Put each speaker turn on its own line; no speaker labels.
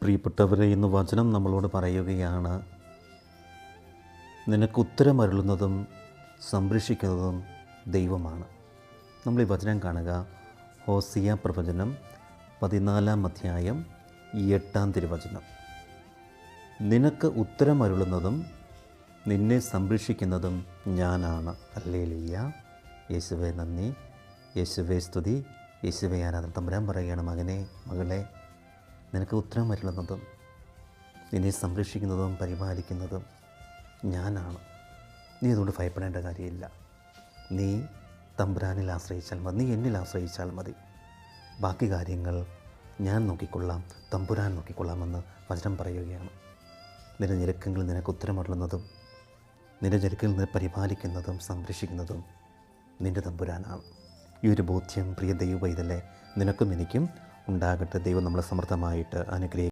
പ്രിയപ്പെട്ടവരെ, ഇന്ന് വചനം നമ്മളോട് പറയുകയാണ്, നിനക്ക് ഉത്തരമരുളുന്നതും സംരക്ഷിക്കുന്നതും ദൈവമാണ്. നമ്മൾ ഈ വചനം കാണുക ഹോസിയ പ്രവചനം 14-ാം അധ്യായം 8-ാം തിരുവചനം. നിനക്ക് ഉത്തരമരുളുന്നതും നിന്നെ സംരക്ഷിക്കുന്നതും ഞാനാണ്. ഹല്ലേലൂയ. യേശുവേ നന്ദി, യേശുവേ സ്തുതി, യേശുവേ ആരാധന. തമ്പുരാൻ പറയുകയാണ്, മകനെ മകളെ, നിനക്ക് ഉത്തരം വരുന്നതും നിന്നെ സംരക്ഷിക്കുന്നതും പരിപാലിക്കുന്നതും ഞാനാണ്. നീ അതുകൊണ്ട് ഭയപ്പെടേണ്ട കാര്യമില്ല. നീ തമ്പുരാനിൽ ആശ്രയിച്ചാൽ മതി, നീ എന്നിൽ ആശ്രയിച്ചാൽ മതി. ബാക്കി കാര്യങ്ങൾ ഞാൻ നോക്കിക്കൊള്ളാം, തമ്പുരാൻ നോക്കിക്കൊള്ളാമെന്ന് വചനം പറയുകയാണ്. നിന്റെ ഞെരുക്കങ്ങളിൽ നിനക്ക് ഉത്തരമരുളുന്നതും നിന്റെ ഞെരുക്കങ്ങളിൽ നിന്ന് പരിപാലിക്കുന്നതും സംരക്ഷിക്കുന്നതും നിൻ്റെ തമ്പുരാനാണ്. ഈ ഒരു ബോധ്യം പ്രിയ ദൈവ പൈതലേ നിനക്കും എനിക്കും ഉണ്ടാകട്ടെ. ദൈവം നമ്മളെ സമൃദ്ധമായിട്ട് അനുഗ്രഹിക്കും.